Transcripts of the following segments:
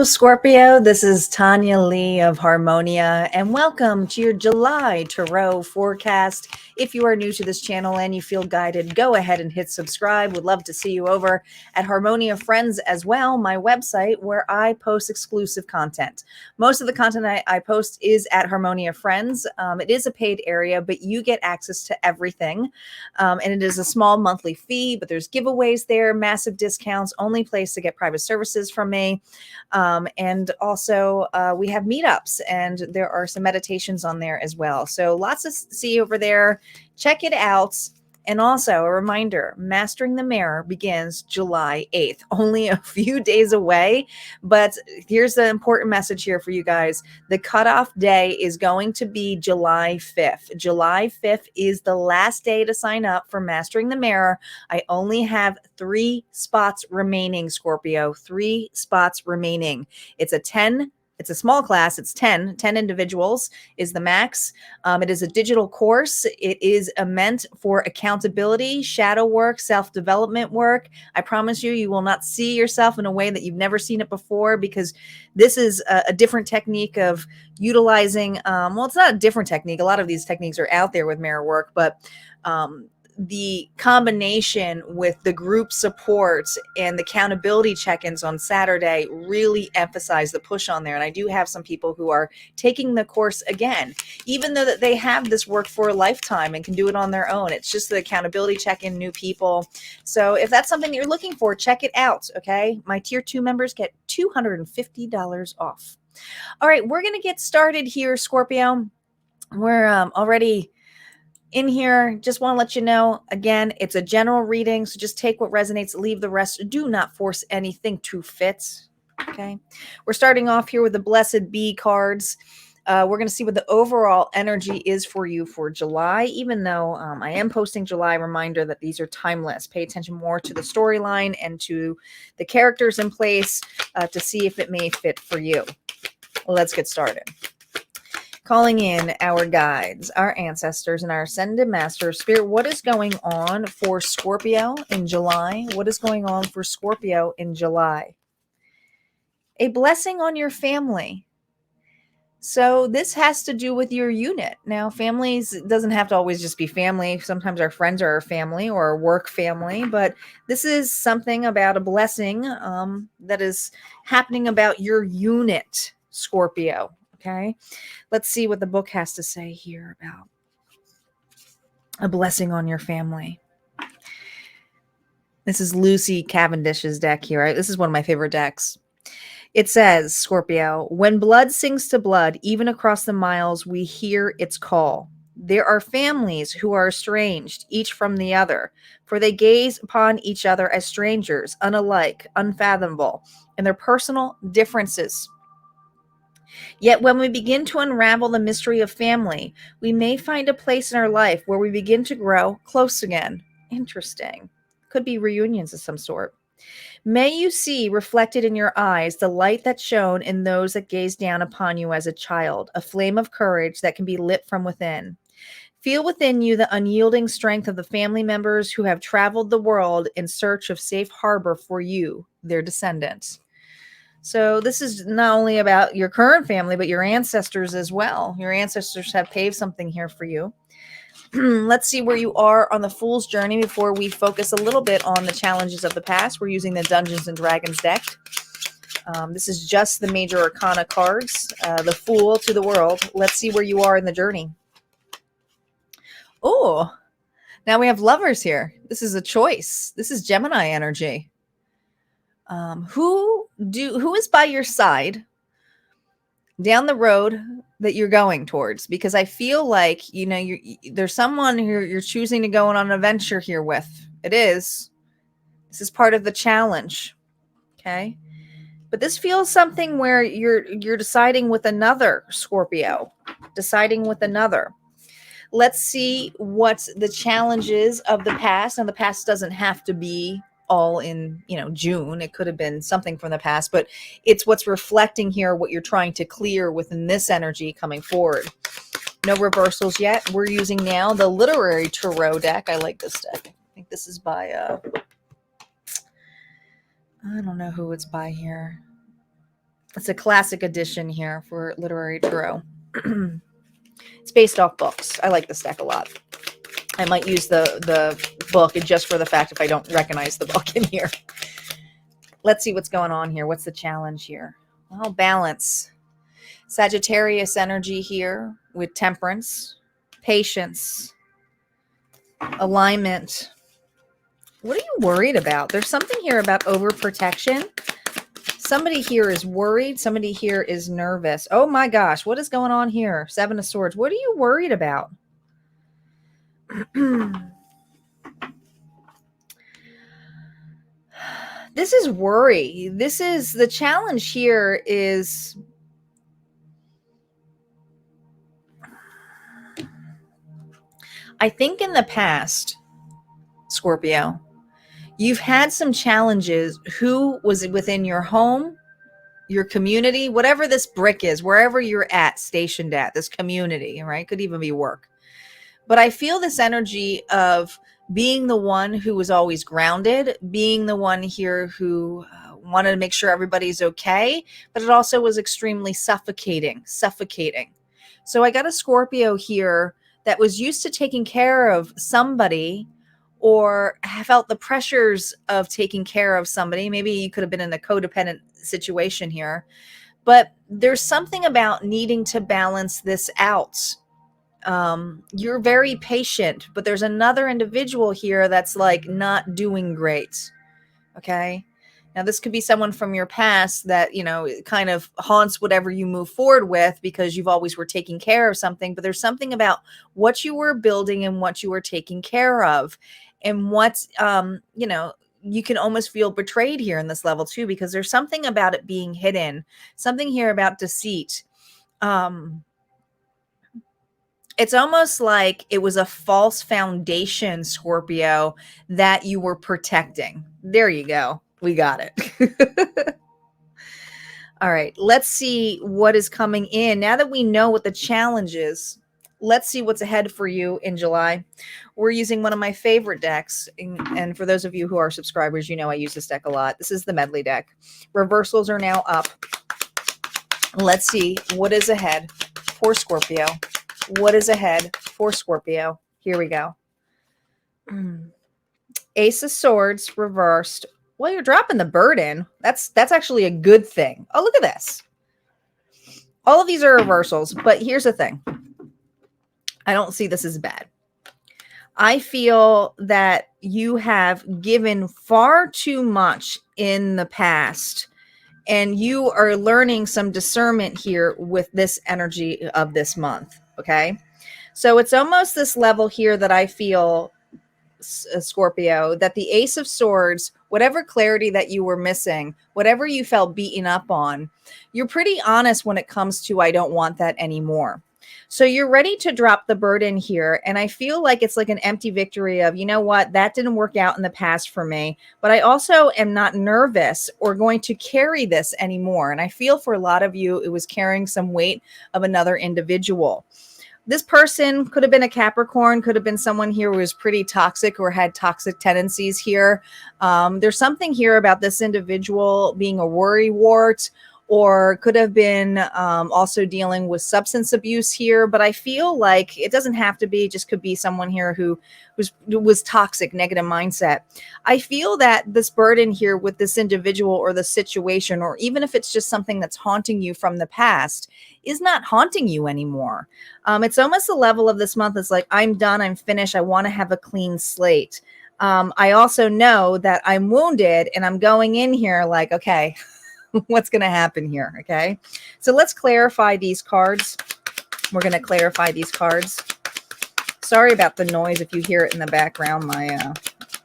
Hello, Scorpio. This is Tanya Lee of Harmonia, and welcome to your July Tarot forecast. If you are new to this channel and you feel guided, go ahead and hit subscribe. Would love to see you over at Harmonia Friends as well, my website where I post exclusive content. Most of the content I post is at Harmonia Friends. It is a paid area, but you get access to everything. And it is a small monthly fee, but there's giveaways there, massive discounts, only place to get private services from me. And also we have meetups and there are some meditations on there as well. So lots to see over there. Check it out. And also a reminder, Mastering the Mirror begins July 8th, only a few days away. But here's the important message here for you guys. The cutoff day is going to be July 5th. July 5th is the last day to sign up for Mastering the Mirror. I only have 3 spots remaining, Scorpio, 3 spots remaining. It's a small class. It's 10 individuals is the max. It is a digital course. It is meant for accountability, shadow work, self-development work. I promise you, you will not see yourself in a way that you've never seen it before, because this is a different technique of utilizing, well, it's not a different technique. A lot of these techniques are out there with mirror work, but the combination with the group support and the accountability check-ins on Saturday really emphasize the push on there. And I do have some people who are taking the course again, even though that they have this work for a lifetime and can do it on their own. It's just the accountability check-in, new people. So if that's something you're looking for, check it out. Okay. My tier 2 members get $250 off. All right. We're going to get started here, Scorpio. We're already in here. Just want to let you know, again, it's a general reading, so just take what resonates, leave the rest. Do not force anything to fit. Okay, we're starting off here with the Blessed Bee cards. We're going to see what the overall energy is for you for July, even though I am posting July. Reminder that these are timeless. Pay attention more to the storyline and to the characters in place to see if it may fit for you. Let's get started. Calling in our guides, our ancestors, and our ascended master spirit. What is going on for Scorpio in July? What is going on for Scorpio in July? A blessing on your family. So this has to do with your unit. Now, families doesn't have to always just be family. Sometimes our friends are our family or our work family, but this is something about a blessing that is happening about your unit, Scorpio. Okay, let's see what the book has to say here about a blessing on your family. This is Lucy Cavendish's deck here. Right? This is one of my favorite decks. It says, Scorpio, when blood sings to blood, even across the miles, we hear its call. There are families who are estranged, each from the other, for they gaze upon each other as strangers, unalike, unfathomable, in their personal differences. Yet when we begin to unravel the mystery of family, we may find a place in our life where we begin to grow close again. Interesting. Could be reunions of some sort. May you see reflected in your eyes the light that shone in those that gazed down upon you as a child, a flame of courage that can be lit from within. Feel within you the unyielding strength of the family members who have traveled the world in search of safe harbor for you, their descendants. So this is not only about your current family, but your ancestors as well. Your ancestors have paved something here for you. Let's see where you are on the Fool's Journey before we focus a little bit on the challenges of the past. We're using the Dungeons and Dragons deck. This is just the major arcana cards, the Fool to the world. Let's see where you are in the journey. Oh, now we have lovers here. This is a choice. This is Gemini energy. Who is by your side down the road that you're going towards? Because I feel like, there's someone who you're choosing to go on an adventure here with. This is part of the challenge. Okay. But this feels something where you're deciding with another, Scorpio, deciding with another. Let's see what the challenges of the past. And the past doesn't have to be all in, June. It could have been something from the past, but it's what's reflecting here, what you're trying to clear within this energy coming forward. No reversals yet. We're using now the Literary Tarot deck. I like this deck. I think this is by, I don't know who it's by here. It's a classic edition here for Literary Tarot. It's based off books. I like this deck a lot. I might use the book just for the fact if I don't recognize the book in here. Let's see what's going on here. What's the challenge here? Well, balance. Sagittarius energy here with temperance, patience, alignment. What are you worried about? There's something here about overprotection. Somebody here is worried. Somebody here is nervous. Oh my gosh, what is going on here? Seven of Swords. What are you worried about? This is worry. This is the challenge here is I think in the past, Scorpio, you've had some challenges. Who was within your home, your community, whatever this brick is, wherever you're at, stationed at, this community, right? Could even be work. But I feel this energy of being the one who was always grounded, being the one here who wanted to make sure everybody's okay, but it also was extremely suffocating. So I got a Scorpio here that was used to taking care of somebody or felt the pressures of taking care of somebody. Maybe you could have been in a codependent situation here, but there's something about needing to balance this out. You're very patient, but there's another individual here that's like not doing great. Okay. Now this could be someone from your past that, you know, kind of haunts whatever you move forward with because you've always were taking care of something, but there's something about what you were building and what you were taking care of and what, you know, you can almost feel betrayed here in this level too, because there's something about it being hidden, something here about deceit. It's almost like it was a false foundation, Scorpio, that you were protecting. There you go. We got it. All right. Let's see what is coming in. Now that we know what the challenge is, let's see what's ahead for you in July. We're using one of my favorite decks. And for those of you who are subscribers, you know I use this deck a lot. This is the Medley deck. Reversals are now up. Let's see what is ahead for Scorpio. What is ahead for Scorpio? Here we go. Ace of Swords reversed. Well, you're dropping the burden. That's actually a good thing. Oh, look at this. All of these are reversals, but here's the thing. I don't see this as bad. I feel that you have given far too much in the past, and you are learning some discernment here with this energy of this month. Okay. So it's almost this level here that I feel, Scorpio, that the Ace of Swords, whatever clarity that you were missing, whatever you felt beaten up on, you're pretty honest when it comes to, I don't want that anymore. So you're ready to drop the burden here. And I feel like it's like an empty victory of, you know what, that didn't work out in the past for me, but I also am not nervous or going to carry this anymore. And I feel for a lot of you, it was carrying some weight of another individual. This person could have been a Capricorn, could have been someone here who was pretty toxic or had toxic tendencies here. There's something here about this individual being a worrywart, or could have been also dealing with abuse here. But I feel like it doesn't have to be, just could be someone here who was toxic, negative mindset. I feel that this burden here with this individual or the situation, or even if it's just something that's haunting you from the past, is not haunting you anymore. It's almost the level of this month. It's like, I'm done. I'm finished. I want to have a clean slate. I also know that I'm wounded and I'm going in here like, okay, what's going to happen here? Okay. So let's clarify these cards. We're going to clarify these cards. Sorry about the noise. If you hear it in the background, my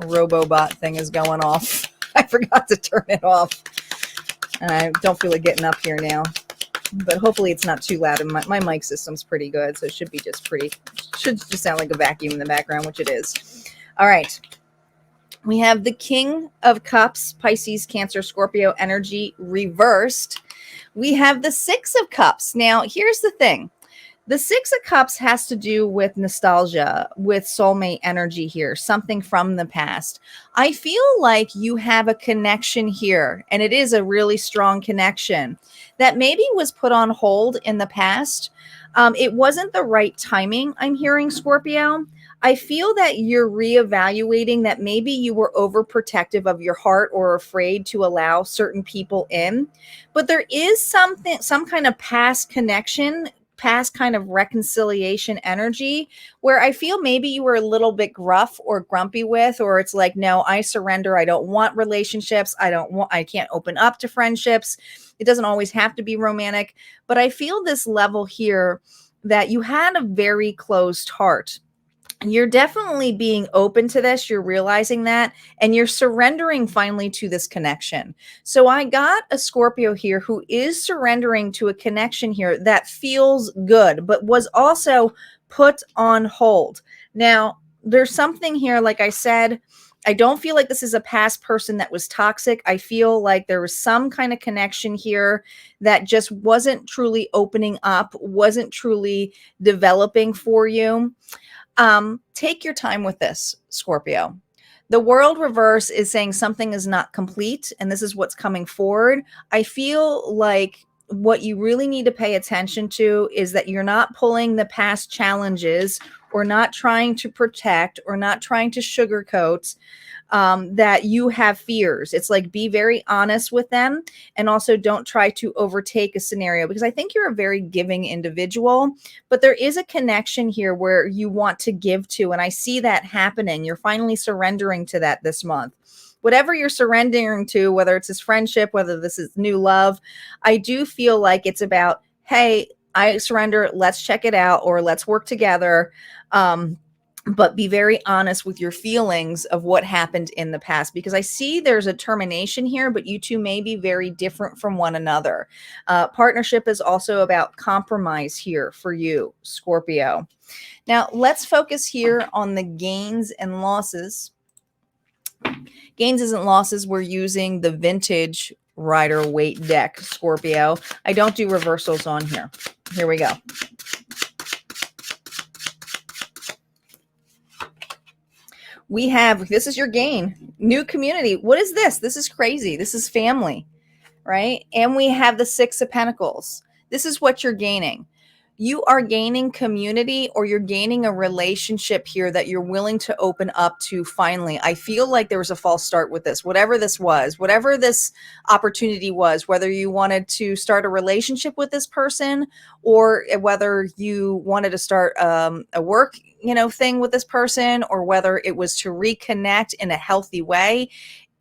RoboBot thing is going off. I forgot to turn it off. And I don't feel like getting up here now, but hopefully it's not too loud. And my mic system's pretty good. So it should be just should just sound like a vacuum in the background, which it is. All right. We have the King of Cups, Pisces, Cancer, Scorpio energy reversed. We have the Six of Cups. Now, here's the thing. The Six of Cups has to do with nostalgia, with soulmate energy here, something from the past. I feel like you have a connection here, and it is a really strong connection that maybe was put on hold in the past. It wasn't the right timing, I'm hearing, Scorpio. I feel that you're reevaluating that maybe you were overprotective of your heart or afraid to allow certain people in. But there is something, some kind of past connection, past kind of reconciliation energy where I feel maybe you were a little bit gruff or grumpy with, or it's like, no, I surrender. I don't want relationships. I can't open up to friendships. It doesn't always have to be romantic, but I feel this level here that you had a very closed heart. You're definitely being open to this. You're realizing that, and you're surrendering finally to this connection. So I got a Scorpio here who is surrendering to a connection here that feels good, but was also put on hold. Now, there's something here, like I said, I don't feel like this is a past person that was toxic. I feel like there was some kind of connection here that just wasn't truly opening up, wasn't truly developing for you. Take your time with this, Scorpio. The world reverse is saying something is not complete, and this is what's coming forward. I feel like what you really need to pay attention to is that you're not pulling the past challenges or not trying to protect or not trying to sugarcoat that you have fears. It's like, be very honest with them, and also don't try to overtake a scenario, because I think you're a very giving individual, but there is a connection here where you want to give to, and I see that happening. You're finally surrendering to that this month. Whatever you're surrendering to, whether it's this friendship, whether this is new love, I do feel like it's about, hey, I surrender, let's check it out, or let's work together. But be very honest with your feelings of what happened in the past, because I see there's a termination here, but you two may be very different from one another. Partnership is also about compromise here for you, Scorpio. Now, let's focus here on the gains and losses. Gains isn't losses. We're using the vintage Rider Waite deck, Scorpio. I don't do reversals on here. Here we go. We have, this is your gain, new community. What is this? This is crazy. This is family, right? And we have the Six of Pentacles. This is what you're gaining. You are gaining community, or you're gaining a relationship here that you're willing to open up to finally. I feel like there was a false start with this, whatever this was, whatever this opportunity was, whether you wanted to start a relationship with this person, or whether you wanted to start a work, thing with this person, or whether it was to reconnect in a healthy way.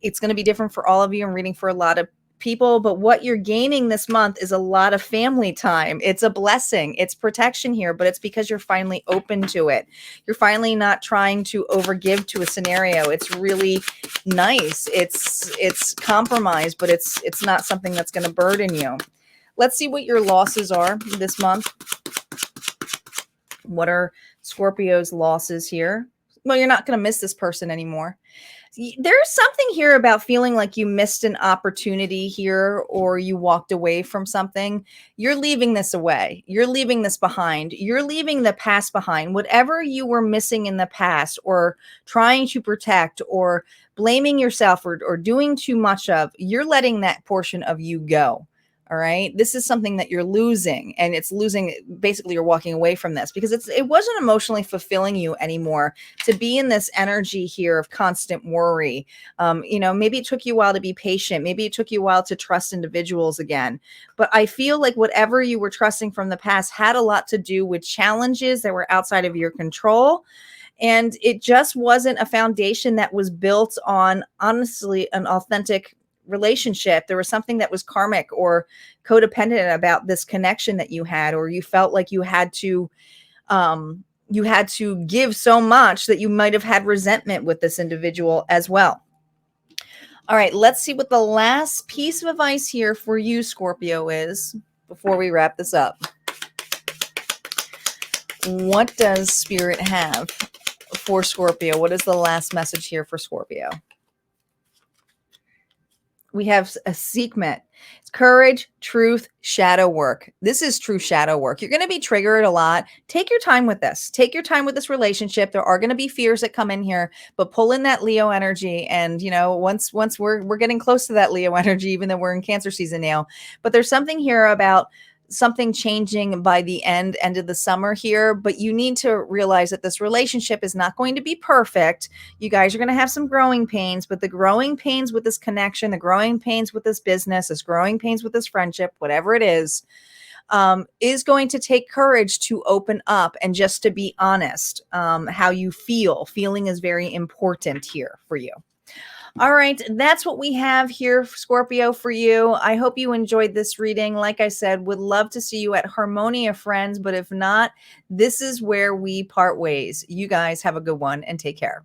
It's going to be different for all of you. I'm reading for a lot of people, but what you're gaining this month is a lot of family time. It's a blessing. It's protection here, but it's because you're finally open to it. You're finally not trying to overgive to a scenario. It's really nice. It's compromise, but it's not something that's going to burden you. Let's see what your losses are this month. What are Scorpio's losses here? Well, you're not going to miss this person anymore. There's something here about feeling like you missed an opportunity here, or you walked away from something. You're leaving this away. You're leaving this behind. You're leaving the past behind. Whatever you were missing in the past, or trying to protect, or blaming yourself, or doing too much of, you're letting that portion of you go. All right. This is something that you're losing, and it's losing. Basically, you're walking away from this because it wasn't emotionally fulfilling you anymore to be in this energy here of constant worry. Maybe it took you a while to be patient. Maybe it took you a while to trust individuals again. But I feel like whatever you were trusting from the past had a lot to do with challenges that were outside of your control. And it just wasn't a foundation that was built on, honestly, an authentic relationship. There was something that was karmic or codependent about this connection that you had, or you felt like you had to give so much that you might have had resentment with this individual as well. All right, let's see what the last piece of advice here for you, Scorpio, is before we wrap this up. What does Spirit have for Scorpio? What is the last message here for Scorpio? We have a Seekment. It's courage, truth, shadow work. This is true shadow work. You're going to be triggered a lot. Take your time with this. Take your time with this relationship. There are going to be fears that come in here, but pull in that Leo energy. And once we're getting close to that Leo energy, even though we're in Cancer season now. But there's something here about something changing by the end of the summer here, but you need to realize that this relationship is not going to be perfect. You guys are going to have some growing pains, but the growing pains with this connection, the growing pains with this business, this growing pains with this friendship, whatever it is going to take courage to open up and just to be honest. How you feel. Feeling is very important here for you. All right, that's what we have here, Scorpio, for you. I hope you enjoyed this reading. Like I said, would love to see you at Harmonia, friends, but if not, this is where we part ways. You guys have a good one and take care.